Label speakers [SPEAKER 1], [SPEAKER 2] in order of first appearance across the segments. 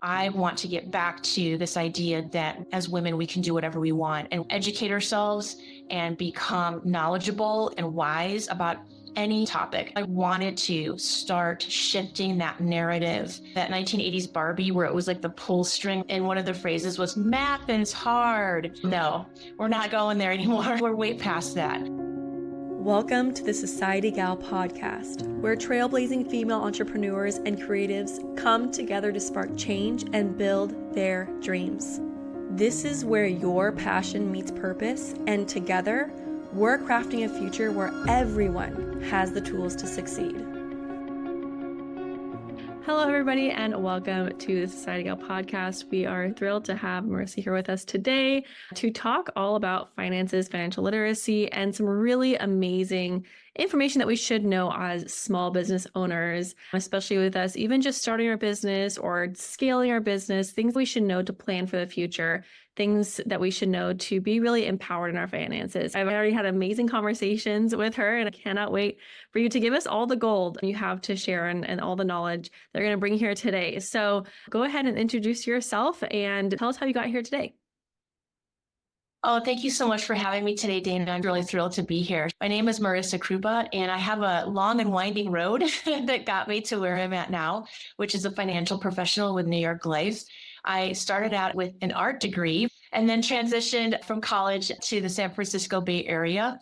[SPEAKER 1] I want to get back to this idea that as women, we can do whatever we want and educate ourselves and become knowledgeable and wise about any topic. I wanted to start shifting that narrative, that 1980s Barbie where it was like the pull string. And one of the phrases was, math is hard. No, we're not going there anymore. We're way past that.
[SPEAKER 2] Welcome to the Society Gal podcast, where trailblazing female entrepreneurs and creatives come together to spark change and build their dreams. This is where your passion meets purpose, and together, we're crafting a future where everyone has the tools to succeed. Hello, everybody, and welcome to the Society Gal podcast. We are thrilled to have Marissa here with us today to talk all about finances, financial literacy, and some really amazing information that we should know as small business owners, especially with us even just starting our business or scaling our business, things we should know to plan for the future, things that we should know to be really empowered in our finances. I've already had amazing conversations with her, and I cannot wait for you to give us all the gold you have to share and all the knowledge they're going to bring here today. So go ahead and introduce yourself and tell us how you got here today.
[SPEAKER 1] Oh, thank you so much for having me today, Dana. I'm really thrilled to be here. My name is Marissa Krupa, and I have a long and winding road that got me to where I'm at now, which is a financial professional with New York Life. I started out with an art degree and then transitioned from college to the San Francisco Bay Area.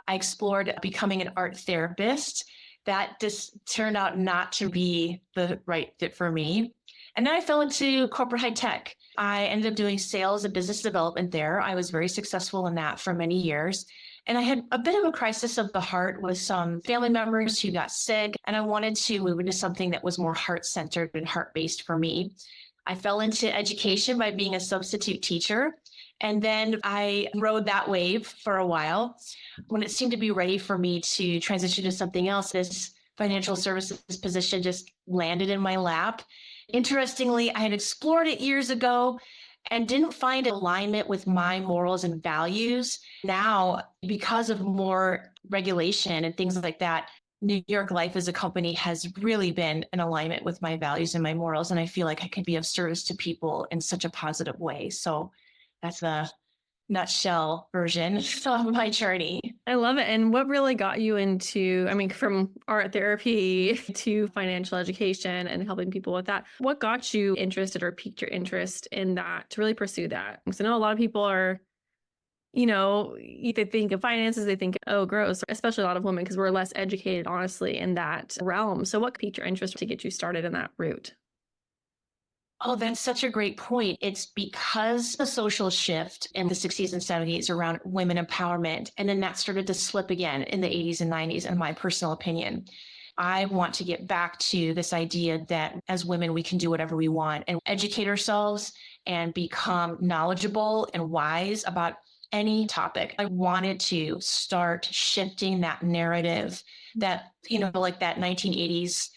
[SPEAKER 1] I explored becoming an art therapist. That just turned out not to be the right fit for me. And then I fell into corporate high tech. I ended up doing sales and business development there. I was very successful in that for many years. And I had a bit of a crisis of the heart with some family members who got sick, and I wanted to move into something that was more heart-centered and heart-based for me. I fell into education by being a substitute teacher, and then I rode that wave for a while. When it seemed to be ready for me to transition to something else, this financial services position just landed in my lap. Interestingly, I had explored it years ago and didn't find alignment with my morals and values. Now, because of more regulation and things like that, New York Life as a company has really been in alignment with my values and my morals. And I feel like I can be of service to people in such a positive way. So that's the nutshell version of my journey.
[SPEAKER 2] I love it. And what really got you into, from art therapy to financial education and helping people with that, what got you interested or piqued your interest in that to really pursue that? Because I know a lot of people are, they think of finances, they think, oh, gross, especially a lot of women, because we're less educated, honestly, in that realm. So what piqued your interest to get you started in that route?
[SPEAKER 1] Oh, that's such a great point. It's because the social shift in the 60s and 70s around women empowerment, and then that started to slip again in the 80s and 90s, in my personal opinion. I want to get back to this idea that as women, we can do whatever we want and educate ourselves and become knowledgeable and wise about any topic. I wanted to start shifting that narrative that, like that 1980s.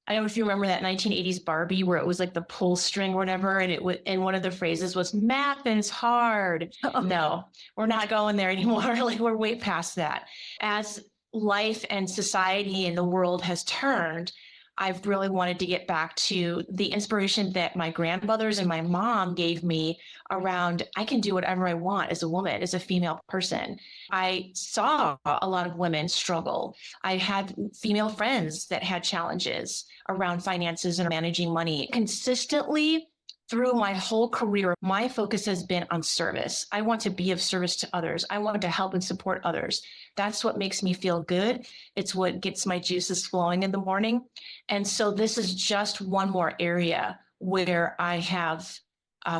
[SPEAKER 1] I don't know if you remember that 1980s Barbie where it was like the pull string or whatever. And one of the phrases was, math is hard. No, we're not going there anymore. Like we're way past that. As life and society and the world has turned, I've really wanted to get back to the inspiration that my grandmothers and my mom gave me around, I can do whatever I want as a woman, as a female person. I saw a lot of women struggle. I had female friends that had challenges around finances and managing money. Consistently through my whole career, my focus has been on service. I want to be of service to others. I want to help and support others. That's what makes me feel good. It's what gets my juices flowing in the morning. And so this is just one more area where I have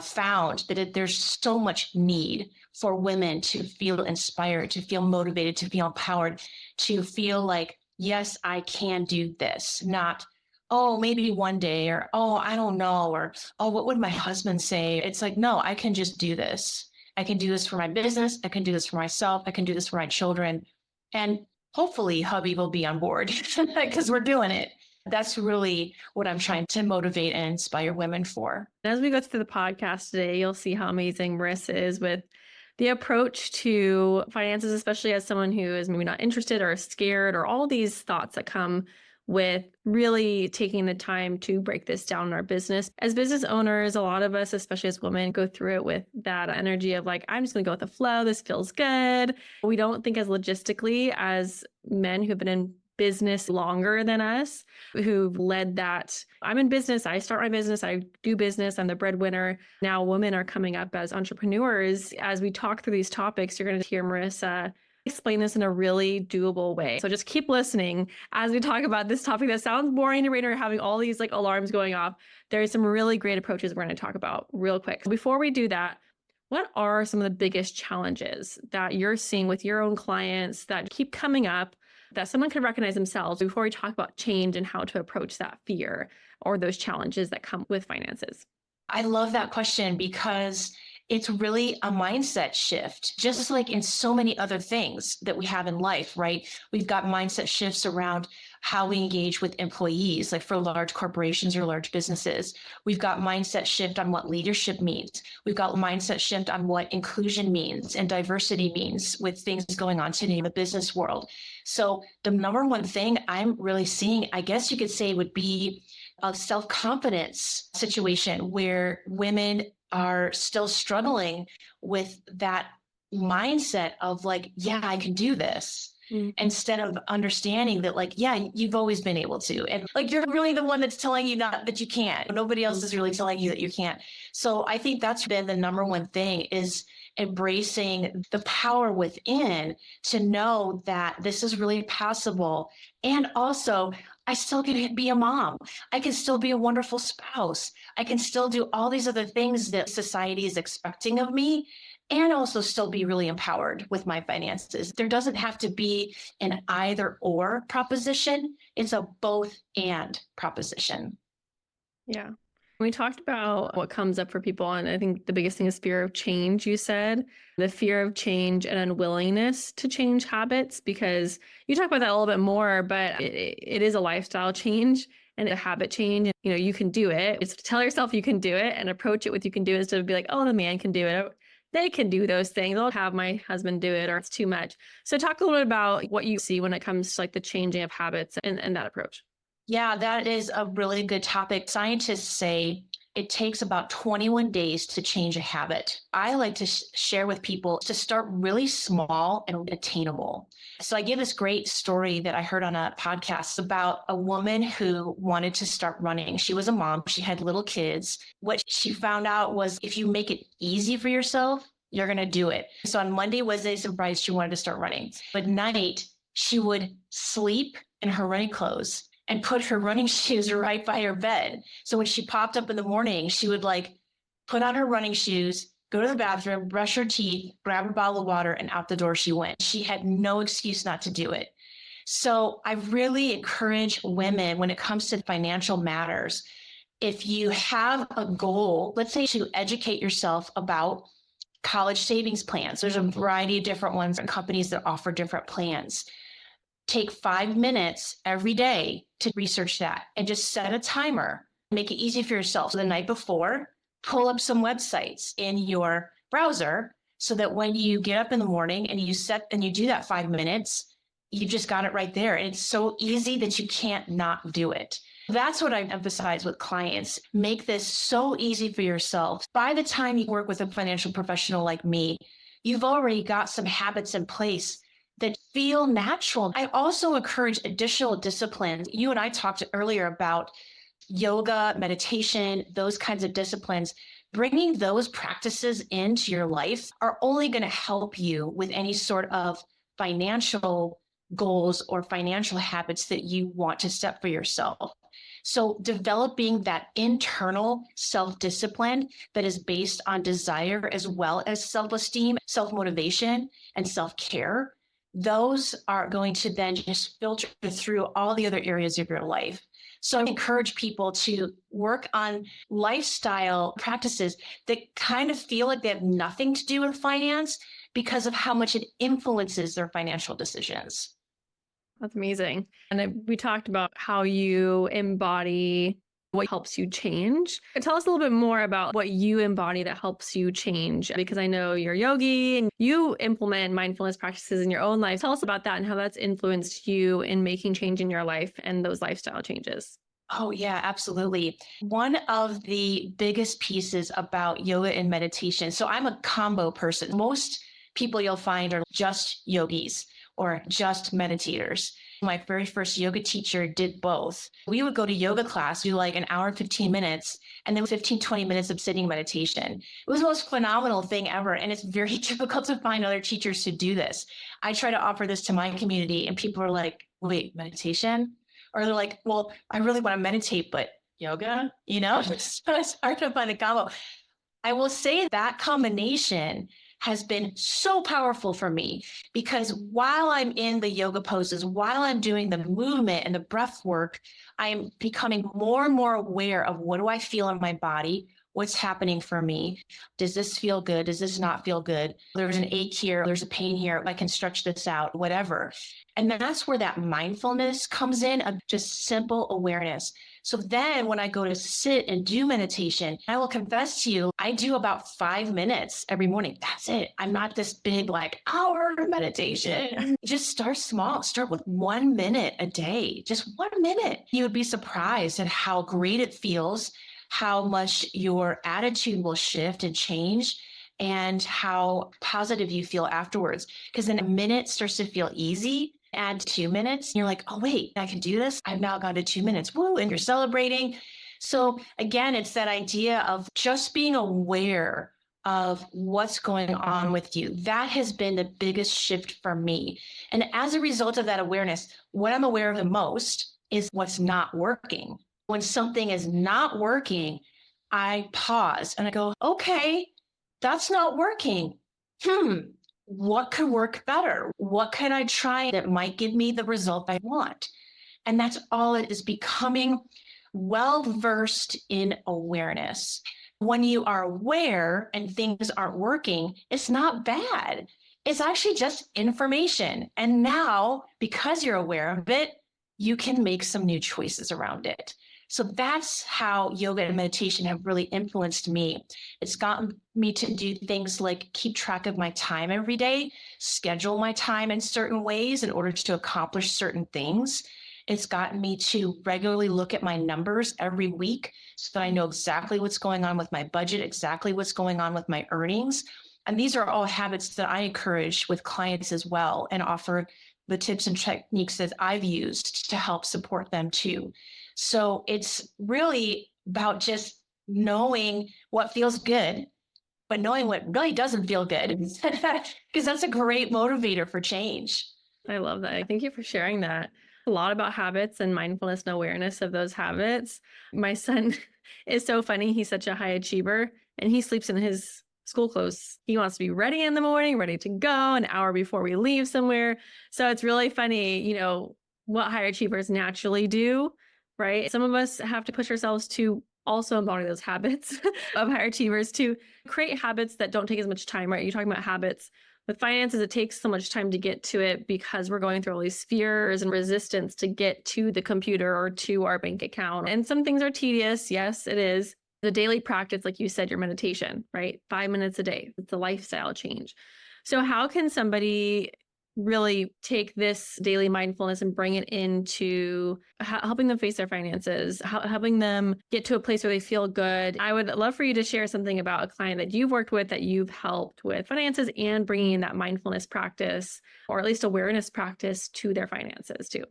[SPEAKER 1] found that there's so much need for women to feel inspired, to feel motivated, to feel empowered, to feel like, yes, I can do this, not, oh, maybe one day, or, oh, I don't know, or, oh, what would my husband say? It's like, no, I can just do this. I can do this for my business. I can do this for myself. I can do this for my children. And hopefully hubby will be on board because we're doing it. That's really what I'm trying to motivate and inspire women for.
[SPEAKER 2] As we go through the podcast today, you'll see how amazing Marissa is with the approach to finances, especially as someone who is maybe not interested or scared or all these thoughts that come with really taking the time to break this down in our business. As business owners, a lot of us, especially as women, go through it with that energy of like, I'm just going to go with the flow. This feels good. We don't think as logistically as men who've been in business longer than us, who've led that. I'm in business. I start my business. I do business. I'm the breadwinner. Now women are coming up as entrepreneurs. As we talk through these topics, you're going to hear Marissa explain this in a really doable way. So just keep listening as we talk about this topic that sounds boring to read or having all these like alarms going off. There's some really great approaches we're going to talk about real quick. Before we do that, what are some of the biggest challenges that you're seeing with your own clients that keep coming up that someone can recognize themselves before we talk about change and how to approach that fear or those challenges that come with finances?
[SPEAKER 1] I love that question because it's really a mindset shift, just like in so many other things that we have in life, right? We've got mindset shifts around how we engage with employees, like for large corporations or large businesses. We've got mindset shift on what leadership means. We've got mindset shift on what inclusion means and diversity means with things going on today in the business world. So the number one thing I'm really seeing, I guess you could say, would be a self-confidence situation where women are still struggling with that mindset of like, yeah, I can do this. Instead of understanding that like, yeah, you've always been able to. And like, you're really the one that's telling you not that you can't. Nobody else is really telling you that you can't. So I think that's been the number one thing is embracing the power within to know that this is really possible. And also, I still can be a mom. I can still be a wonderful spouse. I can still do all these other things that society is expecting of me and also still be really empowered with my finances. There doesn't have to be an either or proposition. It's a both and proposition.
[SPEAKER 2] Yeah. We talked about what comes up for people, and I think the biggest thing is fear of change, you said. The fear of change and unwillingness to change habits, because you talk about that a little bit more, but it is a lifestyle change and a habit change. You know, you can do it. It's to tell yourself you can do it and approach it with you can do it instead of be like, oh, the man can do it. They can do those things. I'll have my husband do it or it's too much. So talk a little bit about what you see when it comes to like the changing of habits and that approach.
[SPEAKER 1] Yeah, that is a really good topic. Scientists say it takes about 21 days to change a habit. I like to share with people to start really small and attainable. So I give this great story that I heard on a podcast about a woman who wanted to start running. She was a mom. She had little kids. What she found out was if you make it easy for yourself, you're going to do it. So on Monday, Wednesdays, and Fridays, she wanted to start running. But at night, she would sleep in her running clothes and put her running shoes right by her bed. So when she popped up in the morning, she would like put on her running shoes, go to the bathroom, brush her teeth, grab a bottle of water, and out the door she went. She had no excuse not to do it. So I really encourage women when it comes to financial matters, if you have a goal, let's say to educate yourself about college savings plans, there's a variety of different ones and companies that offer different plans. Take 5 minutes every day to research that and just set a timer. Make it easy for yourself. So the night before, pull up some websites in your browser so that when you get up in the morning and you do that 5 minutes, you just got it right there. And it's so easy that you can't not do it. That's what I emphasize with clients. Make this so easy for yourself. By the time you work with a financial professional like me, you've already got some habits in place that feel natural. I also encourage additional disciplines. You and I talked earlier about yoga, meditation, those kinds of disciplines. Bringing those practices into your life are only going to help you with any sort of financial goals or financial habits that you want to set for yourself. So developing that internal self-discipline that is based on desire as well as self-esteem, self-motivation, and self-care, those are going to then just filter through all the other areas of your life. So I encourage people to work on lifestyle practices that kind of feel like they have nothing to do with finance because of how much it influences their financial decisions.
[SPEAKER 2] That's amazing. And we talked about how you embody what helps you change. And tell us a little bit more about what you embody that helps you change, because I know you're a yogi and you implement mindfulness practices in your own life. Tell us about that and how that's influenced you in making change in your life and those lifestyle changes.
[SPEAKER 1] Oh, yeah, absolutely. One of the biggest pieces about yoga and meditation. So I'm a combo person. Most people you'll find are just yogis or just meditators. My very first yoga teacher did both. We would go to yoga class, do like an hour, 15 minutes, and then 15, 20 minutes of sitting meditation. It was the most phenomenal thing ever. And it's very difficult to find other teachers to do this. I try to offer this to my community and people are like, wait, meditation? Or they're like, well, I really want to meditate, but yoga, so it's hard to find a combo. I will say that combination has been so powerful for me because while I'm in the yoga poses, while I'm doing the movement and the breath work, I'm becoming more and more aware of what do I feel in my body? What's happening for me? Does this feel good? Does this not feel good? There's an ache here. There's a pain here. I can stretch this out, whatever. And that's where that mindfulness comes in, of just simple awareness. So then when I go to sit and do meditation, I will confess to you, I do about 5 minutes every morning. That's it. I'm not this big like hour meditation. Just start small. Start with 1 minute a day, just 1 minute. You would be surprised at how great it feels, how much your attitude will shift and change, and how positive you feel afterwards. Because then a minute starts to feel easy. Add 2 minutes, and you're like, oh, wait, I can do this. I've now gone to 2 minutes. Woo, and you're celebrating. So again, it's that idea of just being aware of what's going on with you. That has been the biggest shift for me. And as a result of that awareness, what I'm aware of the most is what's not working. When something is not working, I pause and I go, okay, that's not working. What could work better? What can I try that might give me the result I want? And that's all it is, becoming well-versed in awareness. When you are aware and things aren't working, it's not bad. It's actually just information. And now, because you're aware of it, you can make some new choices around it. So that's how yoga and meditation have really influenced me. It's gotten me to do things like keep track of my time every day, schedule my time in certain ways in order to accomplish certain things. It's gotten me to regularly look at my numbers every week so that I know exactly what's going on with my budget, exactly what's going on with my earnings. And these are all habits that I encourage with clients as well, and offer the tips and techniques that I've used to help support them too. So it's really about just knowing what feels good, but knowing what really doesn't feel good, because that's a great motivator for change.
[SPEAKER 2] I love that. Thank you for sharing that. A lot about habits and mindfulness and awareness of those habits. My son is so funny. He's such a high achiever and he sleeps in his school clothes. He wants to be ready in the morning, ready to go an hour before we leave somewhere. So it's really funny, what high achievers naturally do, right? Some of us have to push ourselves to also embody those habits of high achievers, to create habits that don't take as much time, right? You're talking about habits. With finances, it takes so much time to get to it because we're going through all these fears and resistance to get to the computer or to our bank account. And some things are tedious. Yes, it is. The daily practice, like you said, your meditation, right? 5 minutes a day. It's a lifestyle change. So how can somebody really take this daily mindfulness and bring it into helping them face their finances, helping them get to a place where they feel good? I would love for you to share something about a client that you've worked with, that you've helped with finances and bringing in that mindfulness practice, or at least awareness practice, to their finances too.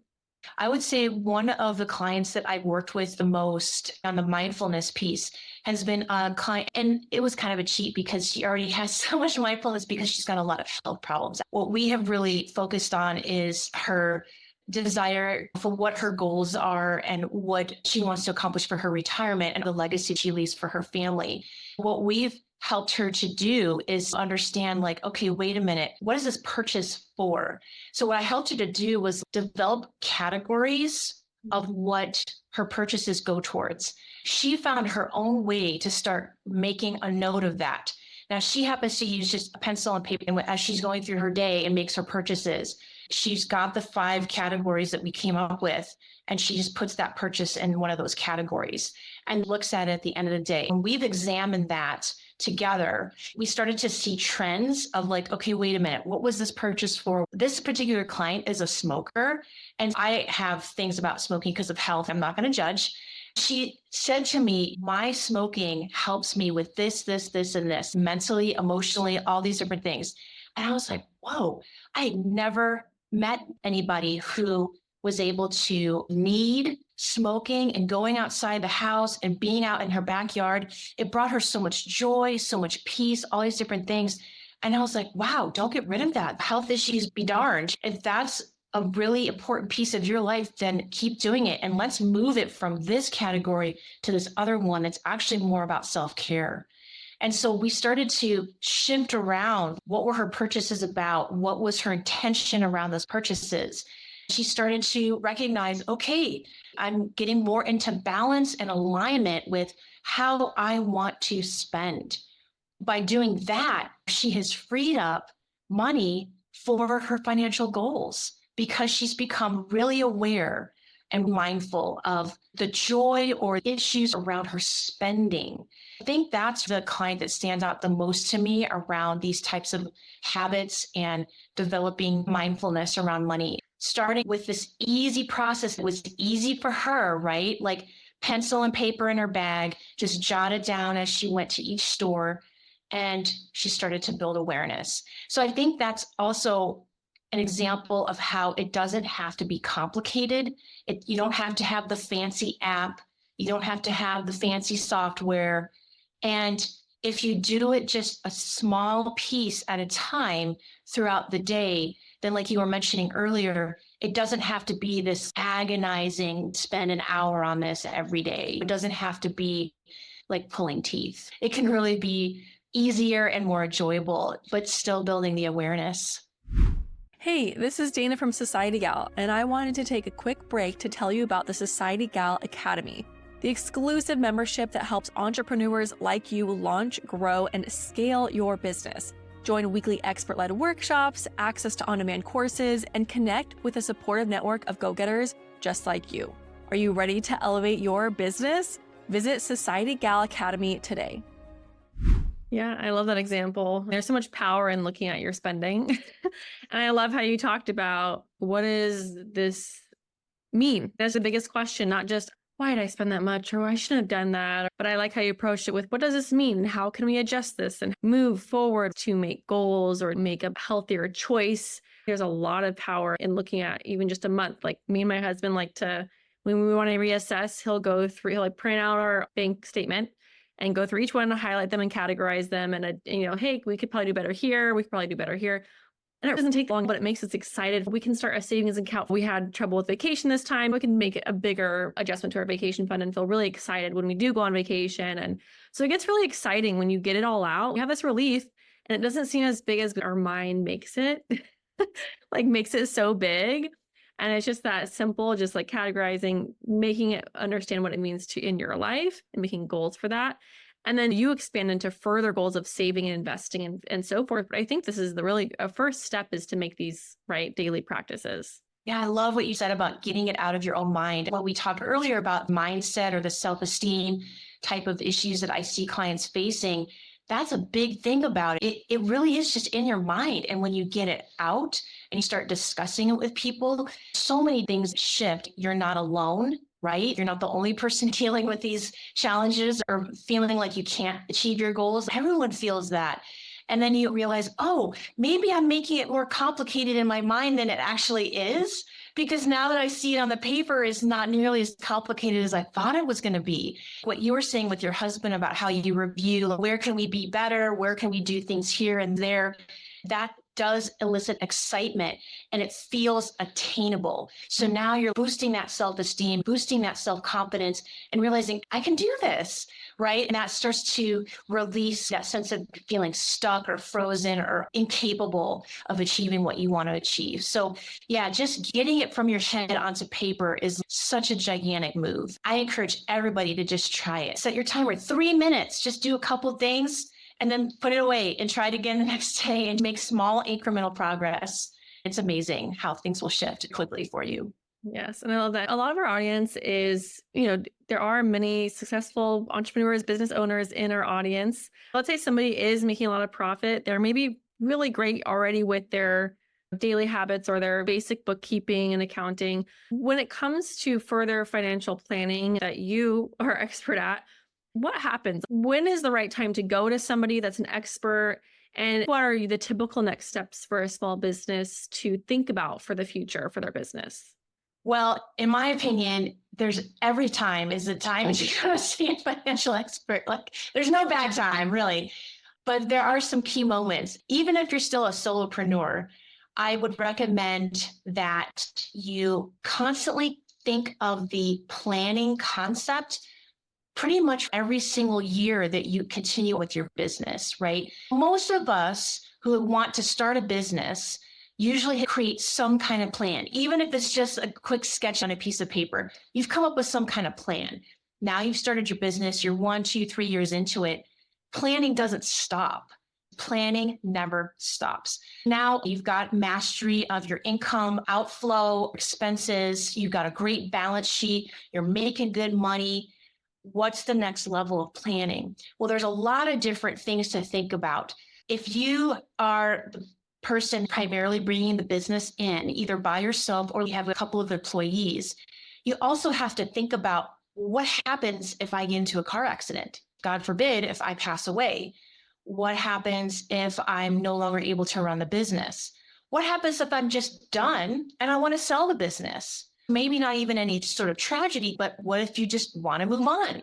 [SPEAKER 1] I would say one of the clients that I've worked with the most on the mindfulness piece has been a client, and it was kind of a cheat because she already has so much mindfulness because she's got a lot of health problems. What we have really focused on is her desire for what her goals are and what she wants to accomplish for her retirement and the legacy she leaves for her family. What we've helped her to do is understand, like, okay, wait a minute, what is this purchase for? So what I helped her to do was develop categories of what her purchases go towards. She found her own way to start making a note of that. Now, she happens to use just a pencil and paper, and as she's going through her day and makes her purchases, She's got the 5 categories that we came up with, and she just puts that purchase in one of those categories and looks at it at the end of the day. When we've examined that together, we started to see trends of like, okay, wait a minute, what was this purchase for? This particular client is a smoker, and I have things about smoking because of health. I'm not going to judge. She said to me, my smoking helps me with this, this, this, and this, mentally, emotionally, all these different things. And I was like, whoa, I had never met anybody who was able to need smoking and going outside the house and being out in her backyard. It brought her so much joy, so much peace, all these different things. And I was like, wow, don't get rid of that. Health issues be darned. If that's a really important piece of your life, then keep doing it. And let's move it from this category to this other one that's actually more about self-care. And so we started to shift around what were her purchases about? What was her intention around those purchases? She started to recognize, okay, I'm getting more into balance and alignment with how I want to spend. By doing that, she has freed up money for her financial goals because she's become really aware and mindful of the joy or issues around her spending. I think that's the client that stands out the most to me around these types of habits and developing mindfulness around money. Starting with this easy process, it was easy for her, right? Like pencil and paper in her bag, just jot it down as she went to each store, and she started to build awareness. So I think that's also an example of how it doesn't have to be complicated. You don't have to have the fancy app. You don't have to have the fancy software. And if you do it just a small piece at a time throughout the day, then like you were mentioning earlier, it doesn't have to be this agonizing, spend an hour on this every day. It doesn't have to be like pulling teeth. It can really be easier and more enjoyable, but still building the awareness.
[SPEAKER 2] Hey, this is Dana from Society Gal, and I wanted to take a quick break to tell you about the Society Gal Academy, the exclusive membership that helps entrepreneurs like you launch, grow, and scale your business. Join weekly expert-led workshops, access to on-demand courses, and connect with a supportive network of go-getters just like you. Are you ready to elevate your business? Visit Society Gal Academy today. Yeah, I love that example. There's so much power in looking at your spending. And I love how you talked about what does this mean? That's the biggest question, not just why did I spend that much or I shouldn't have done that. But I like how you approached it with what does this mean? How can we adjust this and move forward to make goals or make a healthier choice? There's a lot of power in looking at even just a month. Like me and my husband like to, when we want to reassess, he'll like print out our bank statement and go through each one, highlight them and categorize them. And, hey, we could probably do better here. We could probably do better here. And it doesn't take long, but it makes us excited. We can start a savings account. We had trouble with vacation this time. We can make a bigger adjustment to our vacation fund and feel really excited when we do go on vacation. And so it gets really exciting when you get it all out. We have this relief and it doesn't seem as big as our mind makes it, like makes it so big. And it's just that simple, just like categorizing, making it understand what it means to in your life and making goals for that. And then you expand into further goals of saving and investing and so forth. But I think this is a first step is to make these daily practices.
[SPEAKER 1] Yeah, I love what you said about getting it out of your own mind. When we talked earlier about mindset or the self-esteem type of issues that I see clients facing, that's a big thing about it. It really is just in your mind. And when you get it out and you start discussing it with people, so many things shift. You're not alone, right? You're not the only person dealing with these challenges or feeling like you can't achieve your goals. Everyone feels that. And then you realize, oh, maybe I'm making it more complicated in my mind than it actually is. Because now that I see it on the paper, it's not nearly as complicated as I thought it was going to be. What you were saying with your husband about how you review, where can we be better? Where can we do things here and there? That does elicit excitement and it feels attainable. So now you're boosting that self-esteem, boosting that self-confidence and realizing I can do this, right? And that starts to release that sense of feeling stuck or frozen or incapable of achieving what you want to achieve. So yeah, just getting it from your head onto paper is such a gigantic move. I encourage everybody to just try it. Set your timer 3 minutes, just do a couple things and then put it away and try it again the next day and make small incremental progress. It's amazing how things will shift quickly for you.
[SPEAKER 2] Yes. And I love that. A lot of our audience is, there are many successful entrepreneurs, business owners in our audience. Let's say somebody is making a lot of profit. They're maybe really great already with their daily habits or their basic bookkeeping and accounting. When it comes to further financial planning that you are expert at, what happens? When is the right time to go to somebody that's an expert? And what are the typical next steps for a small business to think about for the future for their business?
[SPEAKER 1] Well, in my opinion, there's every time is the time you go to see a financial expert. Like there's no bad time really, but there are some key moments. Even if you're still a solopreneur, I would recommend that you constantly think of the planning concept pretty much every single year that you continue with your business, right? Most of us who want to start a business usually create some kind of plan, even if it's just a quick sketch on a piece of paper. You've come up with some kind of plan. Now you've started your business, you're 1, 2, 3 years into it. Planning doesn't stop. Planning never stops. Now you've got mastery of your income, outflow, expenses. You've got a great balance sheet. You're making good money. What's the next level of planning? Well, there's a lot of different things to think about. If you are the person primarily bringing the business in, either by yourself or you have a couple of employees, you also have to think about what happens if I get into a car accident? God forbid, if I pass away. What happens if I'm no longer able to run the business? What happens if I'm just done and I want to sell the business? Maybe not even any sort of tragedy, but what if you just want to move on?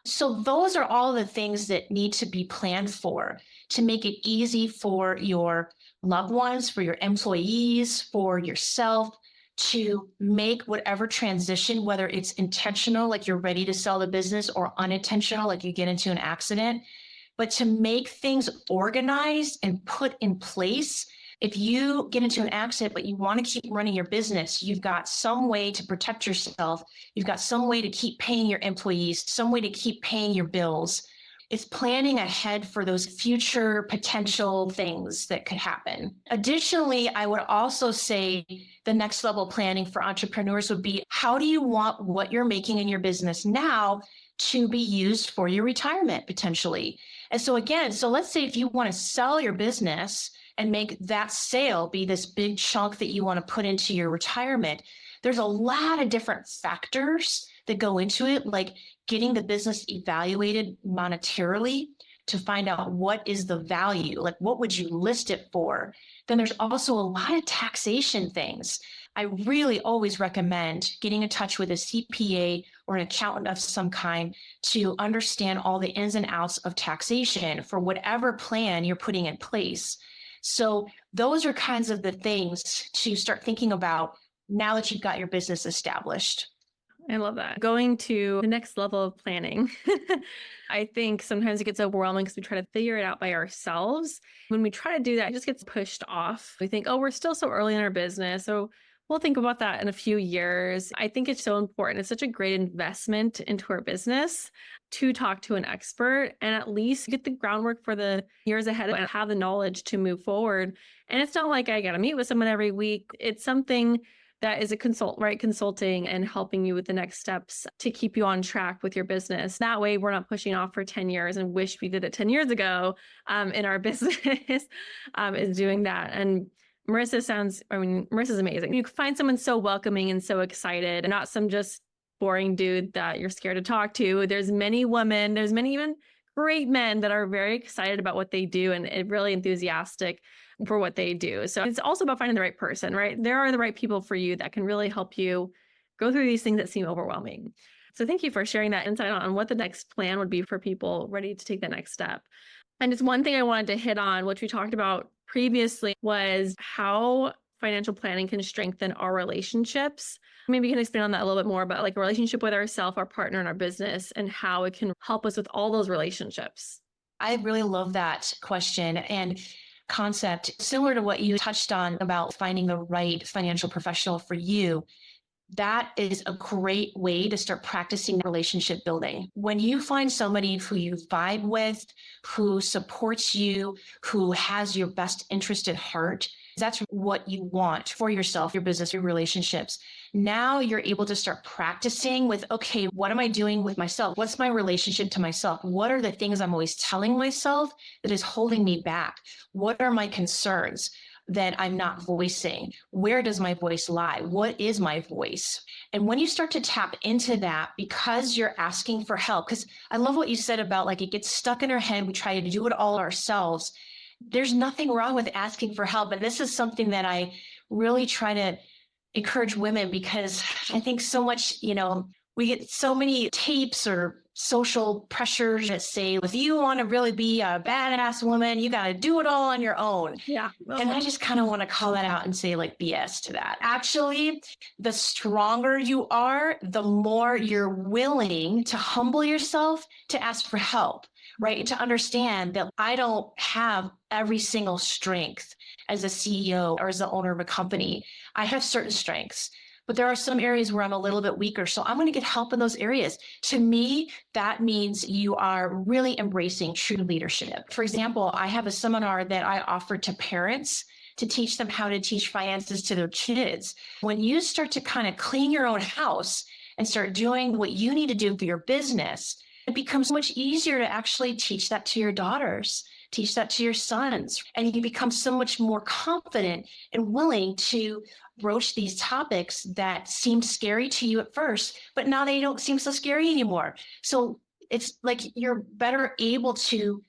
[SPEAKER 1] So those are all the things that need to be planned for to make it easy for your loved ones, for your employees, for yourself to make whatever transition, whether it's intentional, like you're ready to sell the business, or unintentional, like you get into an accident, but to make things organized and put in place. If you get into an accident, but you want to keep running your business, you've got some way to protect yourself. You've got some way to keep paying your employees, some way to keep paying your bills. It's planning ahead for those future potential things that could happen. Additionally, I would also say the next level planning for entrepreneurs would be, how do you want what you're making in your business now to be used for your retirement potentially? And so again, let's say if you want to sell your business and make that sale be this big chunk that you want to put into your retirement, there's a lot of different factors that go into it, like getting the business evaluated monetarily to find out what is the value, like what would you list it for? Then there's also a lot of taxation things. I really always recommend getting in touch with a CPA or an accountant of some kind to understand all the ins and outs of taxation for whatever plan you're putting in place. So those are kinds of the things to start thinking about now that you've got your business established.
[SPEAKER 2] I love that. Going to the next level of planning. I think sometimes it gets overwhelming because we try to figure it out by ourselves. When we try to do that, it just gets pushed off. We think, oh, we're still so early in our business. So we'll think about that in a few years. I think it's so important. It's such a great investment into our business to talk to an expert and at least get the groundwork for the years ahead and have the knowledge to move forward. And it's not like I got to meet with someone every week. It's something that is a consulting and helping you with the next steps to keep you on track with your business. That way we're not pushing off for 10 years and wish we did it 10 years ago in our business is doing that. And Marissa's amazing. You can find someone so welcoming and so excited and not some just boring dude that you're scared to talk to. There's many women, there's many even great men that are very excited about what they do and really enthusiastic for what they do. So it's also about finding the right person, right? There are the right people for you that can really help you go through these things that seem overwhelming. So thank you for sharing that insight on what the next plan would be for people ready to take the next step. And it's one thing I wanted to hit on, which we talked about previously, was how financial planning can strengthen our relationships. Maybe you can expand on that a little bit more about like a relationship with ourselves, our partner, and our business, and how it can help us with all those relationships.
[SPEAKER 1] I really love that question and concept, similar to what you touched on about finding the right financial professional for you. that is a great way to start practicing relationship building. When you find somebody who you vibe with, who supports you, who has your best interest at heart, that's what you want for yourself, your business, your relationships. Now you're able to start practicing with, okay, what am I doing with myself? What's my relationship to myself? What are the things I'm always telling myself that is holding me back? What are my concerns that I'm not voicing? Where does my voice lie? What is my voice? And when you start to tap into that, because you're asking for help, because I love what you said about like it gets stuck in our head, we try to do it all ourselves. There's nothing wrong with asking for help. And this is something that I really try to encourage women, because I think so much, we get so many tapes or social pressures that say, if you want to really be a badass woman, you got to do it all on your own.
[SPEAKER 2] Yeah.
[SPEAKER 1] And I just kind of want to call that out and say like BS to that. Actually, the stronger you are, the more you're willing to humble yourself to ask for help, right? To understand that I don't have every single strength as a CEO or as the owner of a company. I have certain strengths, but there are some areas where I'm a little bit weaker. So I'm going to get help in those areas. To me, that means you are really embracing true leadership. For example, I have a seminar that I offer to parents to teach them how to teach finances to their kids. When you start to kind of clean your own house and start doing what you need to do for your business, it becomes much easier to actually teach that to your daughters, teach that to your sons, and you become so much more confident and willing to broach these topics that seemed scary to you at first, but now they don't seem so scary anymore. So it's like you're better able to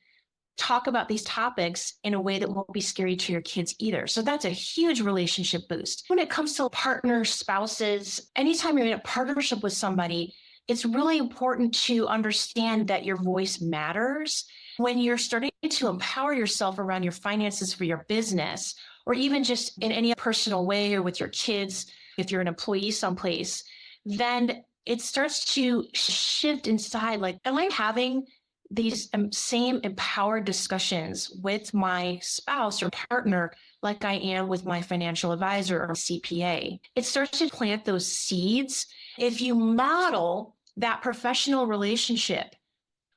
[SPEAKER 1] talk about these topics in a way that won't be scary to your kids either. So that's a huge relationship boost. When it comes to partners, spouses, anytime you're in a partnership with somebody, it's really important to understand that your voice matters. When you're starting to empower yourself around your finances for your business, or even just in any personal way or with your kids, if you're an employee someplace, then it starts to shift inside. Like, am I having these same empowered discussions with my spouse or partner like I am with my financial advisor or CPA? It starts to plant those seeds. If you model that professional relationship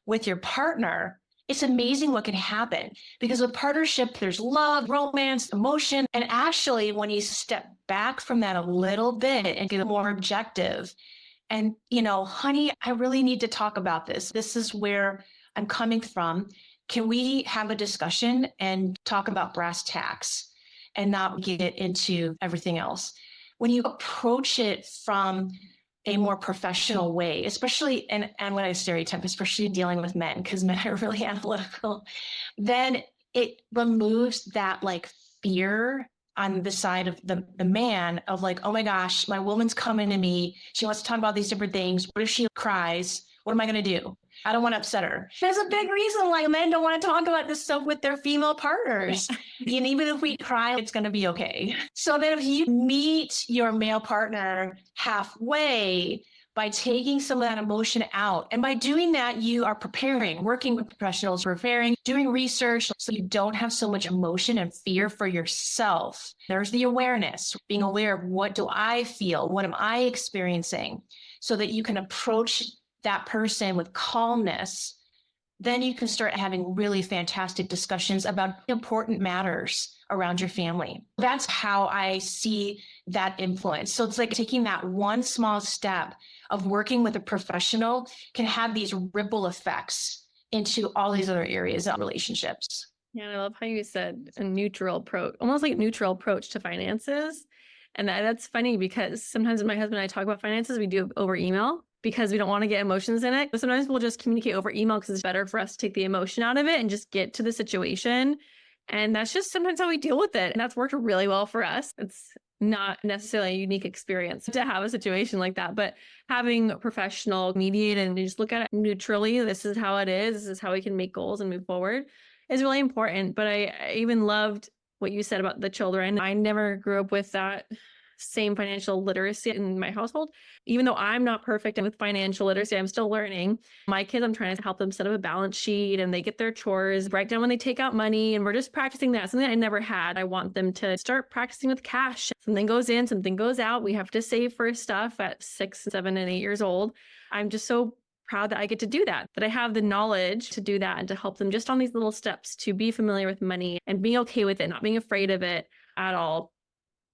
[SPEAKER 1] with your partner, it's amazing what can happen, because with partnership, there's love, romance, emotion. And actually, when you step back from that a little bit and get more objective and, honey, I really need to talk about this. This is where I'm coming from. Can we have a discussion and talk about brass tacks and not get into everything else? When you approach it from a more professional way, especially, and when I stereotype, especially dealing with men, because men are really analytical, then it removes that like fear on the side of the man of like, oh my gosh, my woman's coming to me. She wants to talk about these different things. What if she cries? What am I going to do? I don't want to upset her. There's a big reason why men don't want to talk about this stuff with their female partners. And even if we cry, it's going to be okay. So that if you meet your male partner halfway by taking some of that emotion out, and by doing that, you are preparing, working with professionals, preparing, doing research, so you don't have so much emotion and fear for yourself. There's the awareness, being aware of what do I feel? What am I experiencing? So that you can approach that person with calmness. Then you can start having really fantastic discussions about important matters around your family. That's how I see that influence. So it's like taking that one small step of working with a professional can have these ripple effects into all these other areas of relationships.
[SPEAKER 2] Yeah, I love how you said a neutral approach, almost like a neutral approach to finances. And that's funny because sometimes when my husband and I talk about finances, we do it over email because we don't want to get emotions in it. But sometimes we'll just communicate over email because it's better for us to take the emotion out of it and just get to the situation. And that's just sometimes how we deal with it. And that's worked really well for us. It's not necessarily a unique experience to have a situation like that, but having a professional mediate and just look at it neutrally, this is how it is, this is how we can make goals and move forward, is really important. But I even loved what you said about the children. I never grew up with that same financial literacy in my household. Even though I'm not perfect with financial literacy, I'm still learning. My kids, I'm trying to help them set up a balance sheet and they get their chores, write down when they take out money. And we're just practicing that. Something I never had. I want them to start practicing with cash. Something goes in, something goes out. We have to save for stuff at 6, 7, and 8 years old. I'm just so proud that I get to do that I have the knowledge to do that and to help them just on these little steps to be familiar with money and being okay with it, not being afraid of it at all.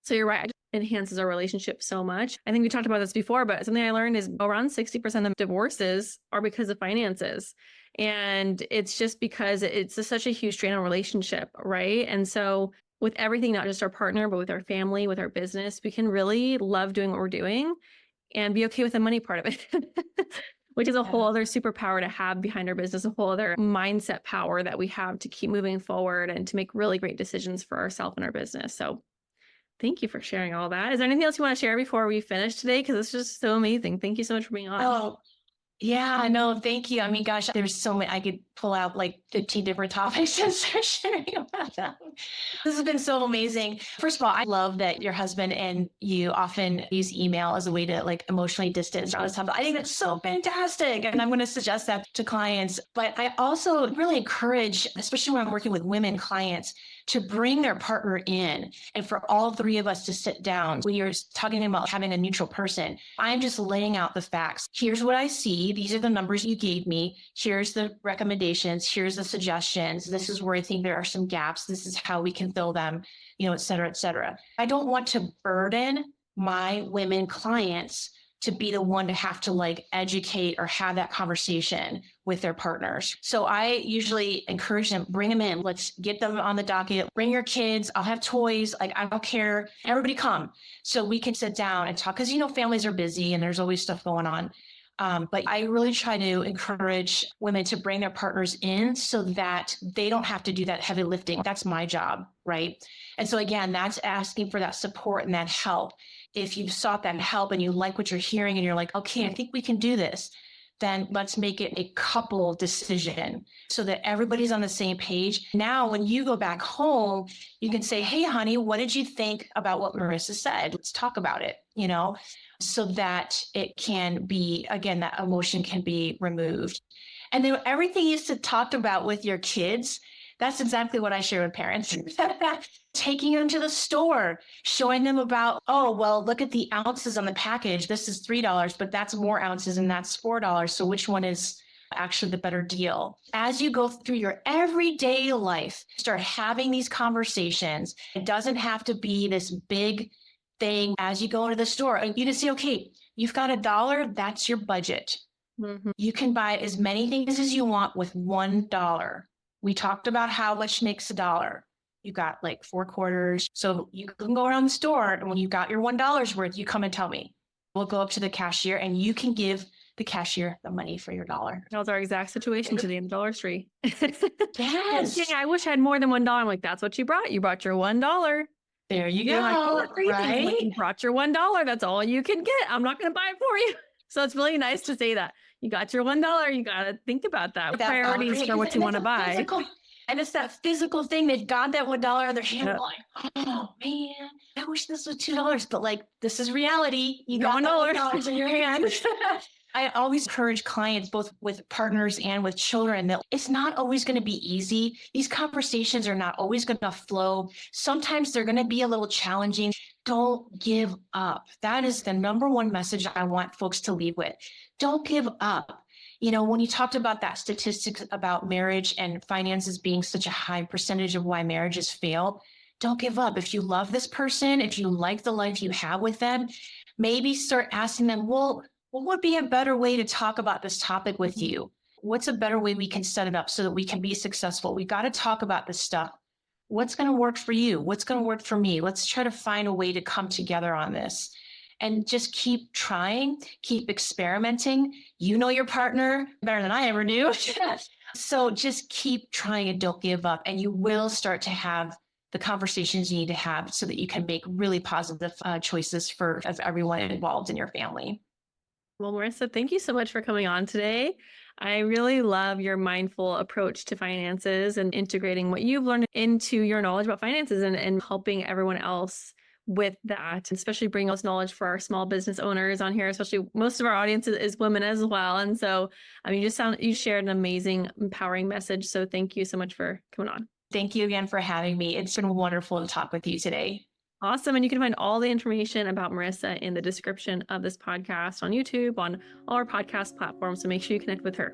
[SPEAKER 2] So you're right. It enhances our relationship so much. I think we talked about this before, but something I learned is around 60% of divorces are because of finances. And it's just because it's such a huge strain on relationship, right? And so with everything, not just our partner, but with our family, with our business, we can really love doing what we're doing and be okay with the money part of it. Which is a whole other superpower to have behind our business, a whole other mindset power that we have to keep moving forward and to make really great decisions for ourselves and our business. So thank you for sharing all that. Is there anything else you want to share before we finish today? Because it's just so amazing. Thank you so much for being on.
[SPEAKER 1] Oh, yeah, no, thank you. I mean, gosh, there's so many, I could pull out like 15 different topics and start sharing about them. This has been so amazing. First of all, I love that your husband and you often use email as a way to like emotionally distance all this stuff. I think that's so fantastic. And I'm going to suggest that to clients. But I also really encourage, especially when I'm working with women clients, to bring their partner in and for all three of us to sit down. When you're talking about having a neutral person, I'm just laying out the facts. Here's what I see. These are the numbers you gave me. Here's the recommendations. Here's the suggestions. This is where I think there are some gaps. This is how we can fill them, et cetera, et cetera. I don't want to burden my women clients to be the one to have to like educate or have that conversation with their partners. So I usually encourage them, bring them in. Let's get them on the docket. Bring your kids. I'll have toys. Like, I don't care. Everybody come so we can sit down and talk. Because, families are busy and there's always stuff going on. But I really try to encourage women to bring their partners in so that they don't have to do that heavy lifting. That's my job, right? And so again, that's asking for that support and that help. If you've sought that help and you like what you're hearing and you're like, okay, I think we can do this, then let's make it a couple decision so that everybody's on the same page. Now, when you go back home, you can say, hey, honey, what did you think about what Marissa said? Let's talk about it, so that it can be, again, that emotion can be removed. And then everything you talked about with your kids, that's exactly what I share with parents. Taking them to the store, showing them about, oh, well, look at the ounces on the package. This is $3, but that's more ounces and that's $4. So which one is actually the better deal? As you go through your everyday life, start having these conversations. It doesn't have to be this big thing as you go into the store. You just say, okay, you've got $1, that's your budget. Mm-hmm. You can buy as many things as you want with $1. We talked about how much makes $1. You got like 4 quarters. So you can go around the store and when you got your $1 worth, you come and tell me. We'll go up to the cashier and you can give the cashier the money for your $1.
[SPEAKER 2] That was our exact situation today in the Dollar Tree.
[SPEAKER 1] Yes.
[SPEAKER 2] Yeah, I wish I had more than $1. I'm like, that's what you brought. You brought your $1.
[SPEAKER 1] There you go.
[SPEAKER 2] Like, right? Like, you brought your $1. That's all you can get. I'm not going to buy it for you. So it's really nice to say that. You got your $1. You got to think about that. Priorities for what you want to buy.
[SPEAKER 1] And it's that physical thing. They've got that $1 in their hand. Like, oh man, I wish this was $2. But like, this is reality. You got $1 in your hand. I always encourage clients, both with partners and with children, that it's not always going to be easy. These conversations are not always going to flow. Sometimes they're going to be a little challenging. Don't give up. That is the number one message I want folks to leave with. Don't give up. When you talked about that statistics about marriage and finances being such a high percentage of why marriages fail, don't give up. If you love this person, if you like the life you have with them, maybe start asking them, well, what would be a better way to talk about this topic with you? What's a better way we can set it up so that we can be successful? We got to talk about this stuff. What's going to work for you? What's going to work for me? Let's try to find a way to come together on this. And just keep trying, keep experimenting. You know your partner better than I ever knew. So just keep trying and don't give up. And you will start to have the conversations you need to have so that you can make really positive choices for everyone involved in your family.
[SPEAKER 2] Well, Marissa, thank you so much for coming on today. I really love your mindful approach to finances and integrating what you've learned into your knowledge about finances and helping everyone else with that, especially bring those knowledge for our small business owners on here, especially most of our audience is women as well. And so you shared an amazing, empowering message. So thank you so much for coming on.
[SPEAKER 1] Thank you again for having me. It's been wonderful to talk with you today.
[SPEAKER 2] Awesome. And you can find all the information about Marissa in the description of this podcast on YouTube, on all our podcast platforms. So make sure you connect with her.